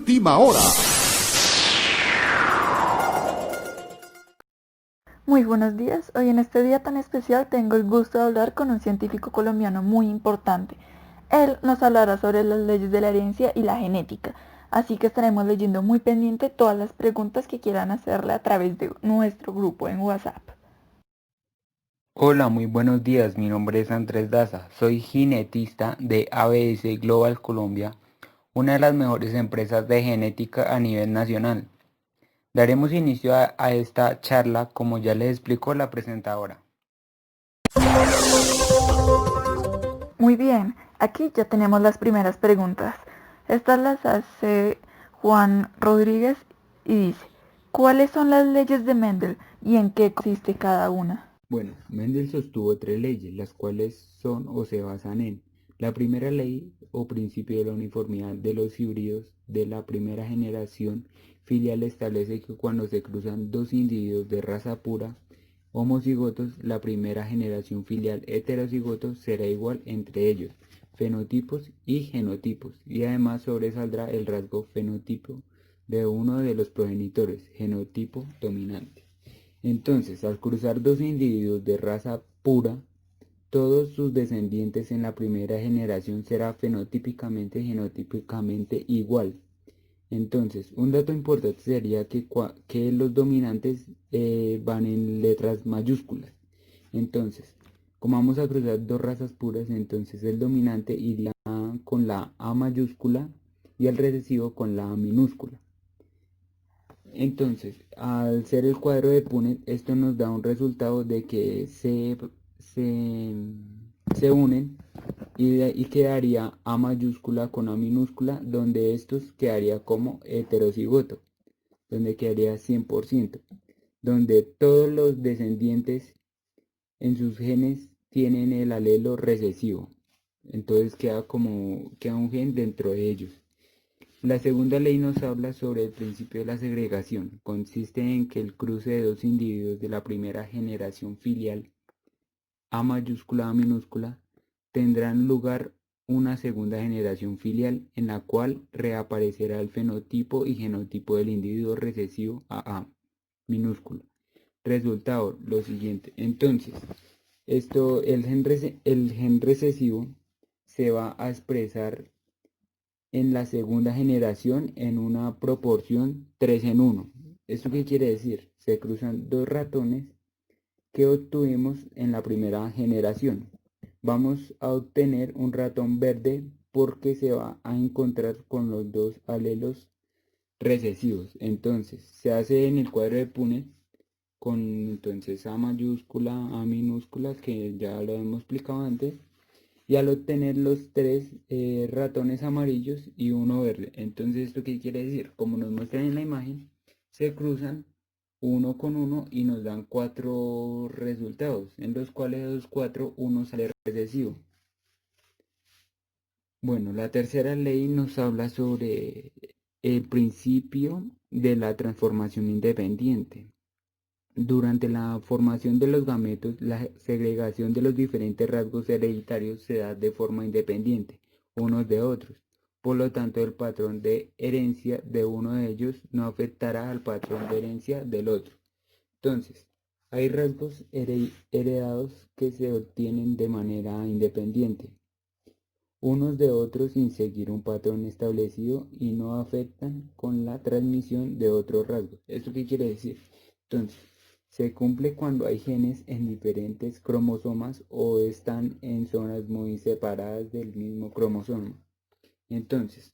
Última hora. Muy buenos días. Hoy en este día tan especial tengo el gusto de hablar con un científico colombiano muy importante. Él nos hablará sobre las leyes de la herencia y la genética, así que estaremos leyendo muy pendiente todas las preguntas que quieran hacerle a través de nuestro grupo en WhatsApp. Hola, muy buenos días. Mi nombre es Andrés Daza. Soy genetista de ABS Global Colombia, una de las mejores empresas de genética a nivel nacional. Daremos inicio a esta charla como ya les explicó la presentadora. Muy bien, aquí ya tenemos las primeras preguntas. Estas las hace Juan Rodríguez y dice, ¿cuáles son las leyes de Mendel y en qué consiste cada una? Bueno, Mendel sostuvo tres leyes, las cuales son o se basan en la primera ley o principio de la uniformidad de los híbridos de la primera generación filial establece que cuando se cruzan dos individuos de raza pura homocigotos, la primera generación filial heterocigotos será igual entre ellos, fenotipos y genotipos, y además sobresaldrá el rasgo fenotipo de uno de los progenitores, genotipo dominante. Entonces, al cruzar dos individuos de raza pura, todos sus descendientes en la primera generación será fenotípicamente y genotípicamente igual. Entonces, un dato importante sería que los dominantes van en letras mayúsculas. Entonces, como vamos a cruzar dos razas puras, entonces el dominante iría con la A mayúscula y el recesivo con la A minúscula. Entonces, al ser el cuadro de Punnett, esto nos da un resultado de que se, se unen y quedaría A mayúscula con A minúscula, donde estos quedaría como heterocigoto, donde quedaría 100%, donde todos los descendientes en sus genes tienen el alelo recesivo. Entonces queda un gen dentro de ellos. La segunda ley nos habla sobre el principio de la segregación. Consiste en que el cruce de dos individuos de la primera generación filial, A mayúscula, A minúscula, tendrán lugar una segunda generación filial en la cual reaparecerá el fenotipo y genotipo del individuo recesivo A minúscula. Resultado, lo siguiente. Entonces, el gen recesivo se va a expresar en la segunda generación en una proporción 3 en 1. ¿Esto qué quiere decir? Se cruzan dos ratones que obtuvimos en la primera generación. Vamos a obtener un ratón verde porque se va a encontrar con los dos alelos recesivos. Entonces, se hace en el cuadro de Punnett con entonces A mayúscula, A minúscula, que ya lo hemos explicado antes, y al obtener los tres ratones amarillos y uno verde. Entonces, ¿esto qué quiere decir? Como nos muestran en la imagen, se cruzan uno con uno y nos dan cuatro resultados, en los cuales de los cuatro uno sale recesivo. Bueno, la tercera ley nos habla sobre el principio de la transformación independiente. Durante la formación de los gametos, la segregación de los diferentes rasgos hereditarios se da de forma independiente unos de otros. Por lo tanto, el patrón de herencia de uno de ellos no afectará al patrón de herencia del otro. Entonces, hay rasgos heredados que se obtienen de manera independiente unos de otros sin seguir un patrón establecido y no afectan con la transmisión de otros rasgos. ¿Esto qué quiere decir? Entonces, se cumple cuando hay genes en diferentes cromosomas o están en zonas muy separadas del mismo cromosoma. Entonces,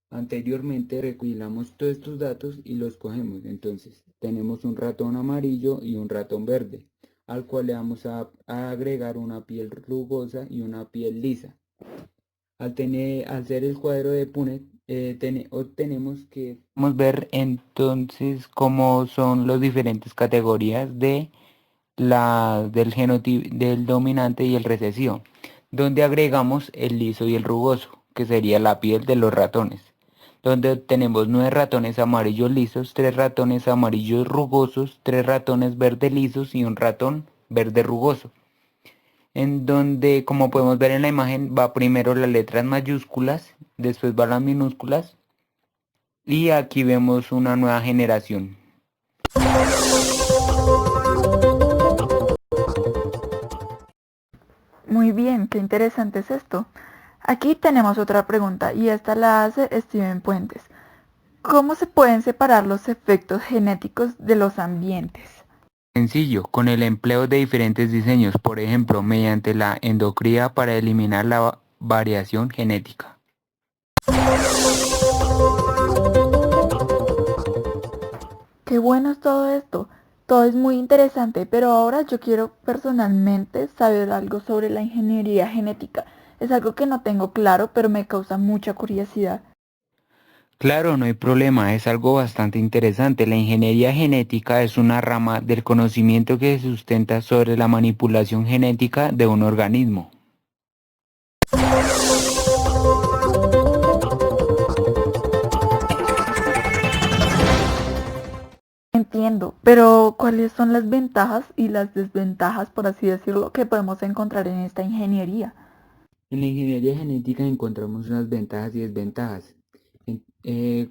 anteriormente recopilamos todos estos datos y los cogemos. Entonces, tenemos un ratón amarillo y un ratón verde, al cual le vamos a agregar una piel rugosa y una piel lisa. Al ser el cuadro de Punnett, obtenemos que vamos a ver entonces cómo son las diferentes categorías del dominante y el recesivo, donde agregamos el liso y el rugoso, que sería la piel de los ratones, donde tenemos 9 ratones amarillos lisos, 3 ratones amarillos rugosos, 3 ratones verde lisos y un ratón verde rugoso en donde, como podemos ver en la imagen, va primero las letras mayúsculas, después van las minúsculas Y aquí vemos una nueva generación. Muy bien, qué interesante es esto. Aquí tenemos otra pregunta y esta la hace Steven Puentes. ¿Cómo se pueden separar los efectos genéticos de los ambientes? Sencillo, con el empleo de diferentes diseños, por ejemplo, mediante la endocría para eliminar la variación genética. Qué bueno es todo esto. Todo es muy interesante, pero ahora yo quiero personalmente saber algo sobre la ingeniería genética. Es algo que no tengo claro, pero me causa mucha curiosidad. Claro, no hay problema, es algo bastante interesante. La ingeniería genética es una rama del conocimiento que se sustenta sobre la manipulación genética de un organismo. Entiendo, pero ¿cuáles son las ventajas y las desventajas, por así decirlo, que podemos encontrar en esta ingeniería? En la ingeniería genética encontramos unas ventajas y desventajas.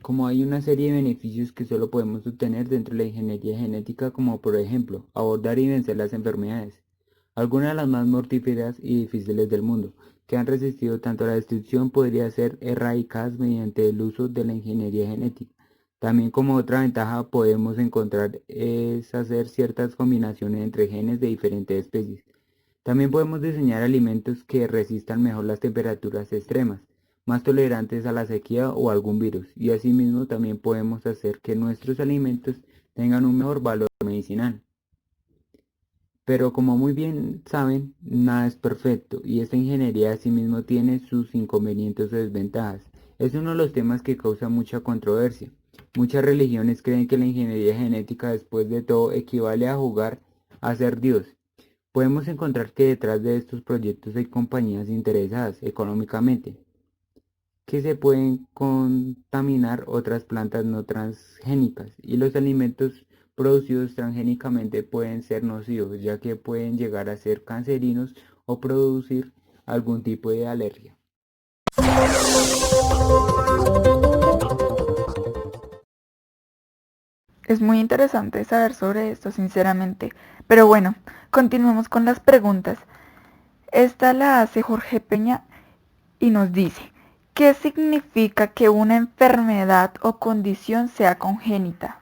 Como hay una serie de beneficios que solo podemos obtener dentro de la ingeniería genética, como por ejemplo, abordar y vencer las enfermedades, algunas de las más mortíferas y difíciles del mundo, que han resistido tanto a la destrucción, podría ser erradicadas mediante el uso de la ingeniería genética. También como otra ventaja podemos encontrar es hacer ciertas combinaciones entre genes de diferentes especies. También podemos diseñar alimentos que resistan mejor las temperaturas extremas, más tolerantes a la sequía o algún virus, y asimismo también podemos hacer que nuestros alimentos tengan un mejor valor medicinal. Pero como muy bien saben, nada es perfecto y esta ingeniería asimismo tiene sus inconvenientes o desventajas. Es uno de los temas que causa mucha controversia. Muchas religiones creen que la ingeniería genética después de todo equivale a jugar a ser Dios. Podemos encontrar que detrás de estos proyectos hay compañías interesadas económicamente que se pueden contaminar otras plantas no transgénicas y los alimentos producidos transgénicamente pueden ser nocivos ya que pueden llegar a ser cancerinos o producir algún tipo de alergia. Es muy interesante saber sobre esto, sinceramente. Pero bueno, continuemos con las preguntas. Esta la hace Jorge Peña y nos dice, ¿qué significa que una enfermedad o condición sea congénita?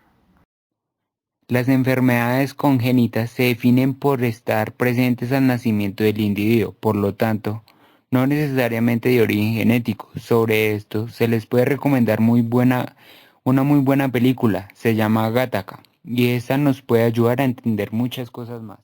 Las enfermedades congénitas se definen por estar presentes al nacimiento del individuo, por lo tanto, no necesariamente de origen genético. Sobre esto se les puede recomendar una muy buena película, se llama Gattaca, y esta nos puede ayudar a entender muchas cosas más.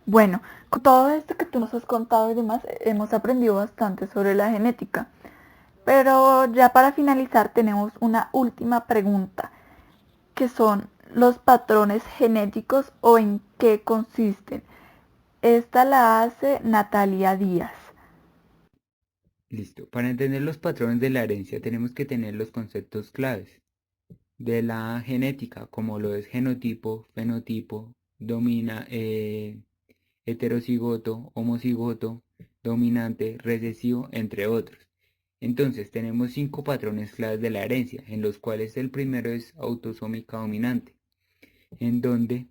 Bueno, con todo esto que tú nos has contado y demás, hemos aprendido bastante sobre la genética. Pero ya para finalizar tenemos una última pregunta, que son los patrones genéticos o en qué consisten. Esta la hace Natalia Díaz. Listo. Para entender los patrones de la herencia tenemos que tener los conceptos claves de la genética, como lo es genotipo, fenotipo, heterocigoto, homocigoto, dominante, recesivo, entre otros. Entonces, tenemos 5 patrones claves de la herencia, en los cuales el primero es autosómica dominante, en donde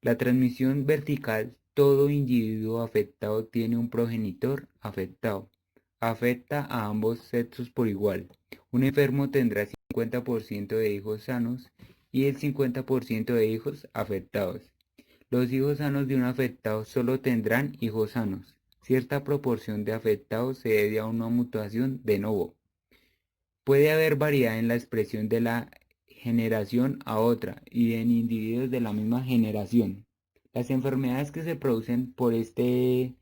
la transmisión vertical, todo individuo afectado tiene un progenitor afectado. Afecta a ambos sexos por igual. Un enfermo tendrá 50% de hijos sanos y el 50% de hijos afectados. Los hijos sanos de un afectado solo tendrán hijos sanos. Cierta proporción de afectados se debe a una mutación de novo. Puede haber variedad en la expresión de la generación a otra y en individuos de la misma generación. Las enfermedades que se producen por este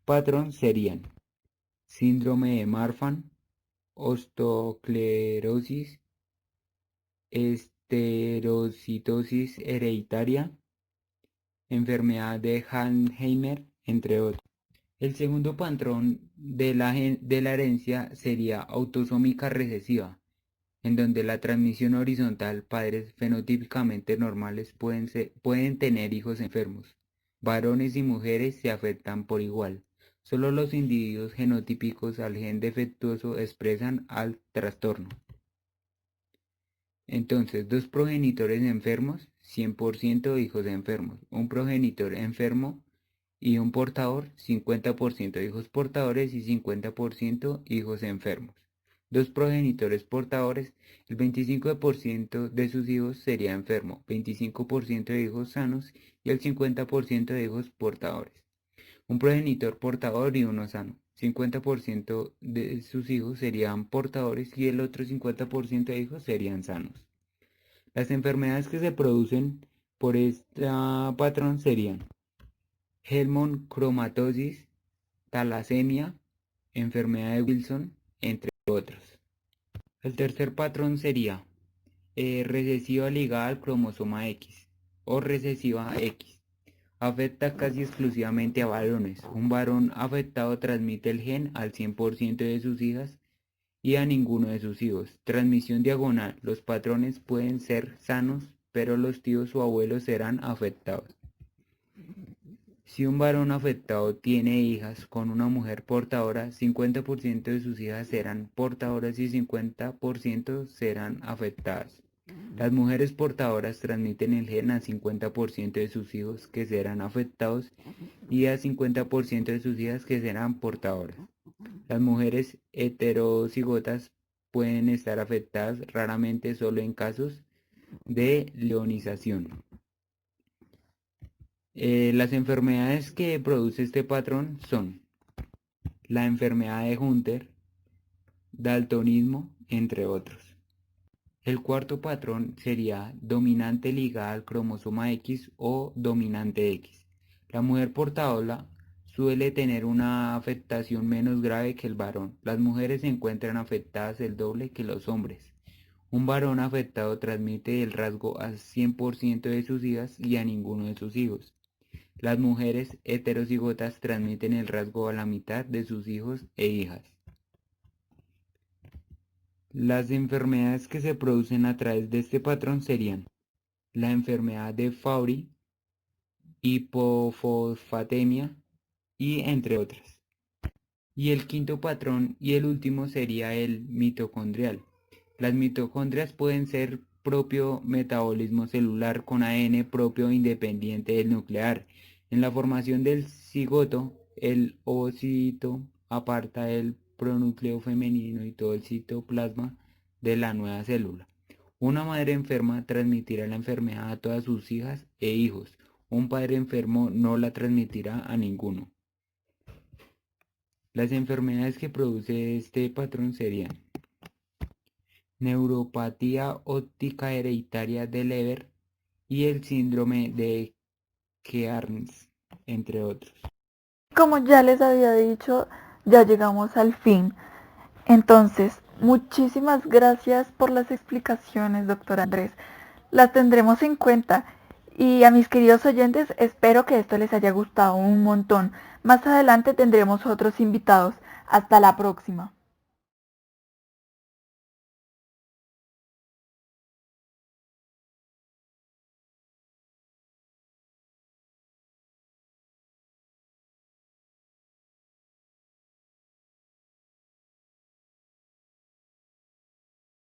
patrón serían síndrome de Marfan, osteoclerosis, esterocitosis hereditaria, enfermedad de Alzheimer, entre otros. El segundo patrón de la herencia sería autosómica recesiva, en donde la transmisión horizontal, padres fenotípicamente normales pueden tener hijos enfermos. Varones y mujeres se afectan por igual. Solo los individuos genotípicos al gen defectuoso expresan al trastorno. Entonces, dos progenitores enfermos, 100% hijos enfermos. Un progenitor enfermo y un portador, 50% hijos portadores y 50% hijos enfermos. Dos progenitores portadores, el 25% de sus hijos sería enfermo, 25% de hijos sanos y el 50% de hijos portadores. Un progenitor portador y uno sano, 50% de sus hijos serían portadores y el otro 50% de hijos serían sanos. Las enfermedades que se producen por este patrón serían Helmont-cromatosis, talasemia, enfermedad de Wilson, entre otros. El tercer patrón sería recesiva ligada al cromosoma X o recesiva X. Afecta casi exclusivamente a varones. Un varón afectado transmite el gen al 100% de sus hijas y a ninguno de sus hijos. Transmisión diagonal. Los patrones pueden ser sanos, pero los tíos o abuelos serán afectados. Si un varón afectado tiene hijas con una mujer portadora, 50% de sus hijas serán portadoras y 50% serán afectadas. Las mujeres portadoras transmiten el gen a 50% de sus hijos que serán afectados y a 50% de sus hijas que serán portadoras. Las mujeres heterocigotas pueden estar afectadas raramente solo en casos de leonización. Las enfermedades que produce este patrón son la enfermedad de Hunter, daltonismo, entre otros. El cuarto patrón sería dominante ligada al cromosoma X o dominante X. La mujer portadora suele tener una afectación menos grave que el varón. Las mujeres se encuentran afectadas el doble que los hombres. Un varón afectado transmite el rasgo a 100% de sus hijas y a ninguno de sus hijos. Las mujeres heterocigotas transmiten el rasgo a la mitad de sus hijos e hijas. Las enfermedades que se producen a través de este patrón serían la enfermedad de Fabry, hipofosfatemia y entre otras. Y el quinto patrón y el último sería el mitocondrial. Las mitocondrias pueden ser propio metabolismo celular con ADN propio independiente del nuclear. En la formación del cigoto, el ovocito aparta el pronúcleo femenino y todo el citoplasma de la nueva célula. Una madre enferma transmitirá la enfermedad a todas sus hijas e hijos. Un padre enfermo no la transmitirá a ninguno. Las enfermedades que produce este patrón serían neuropatía óptica hereditaria de Leber y el síndrome de Kearns. entre otros. Como ya les había dicho, ya llegamos al fin. Entonces, muchísimas gracias por las explicaciones, doctor Andrés. Las tendremos en cuenta. Y a mis queridos oyentes, espero que esto les haya gustado un montón. Más adelante tendremos otros invitados. Hasta la próxima.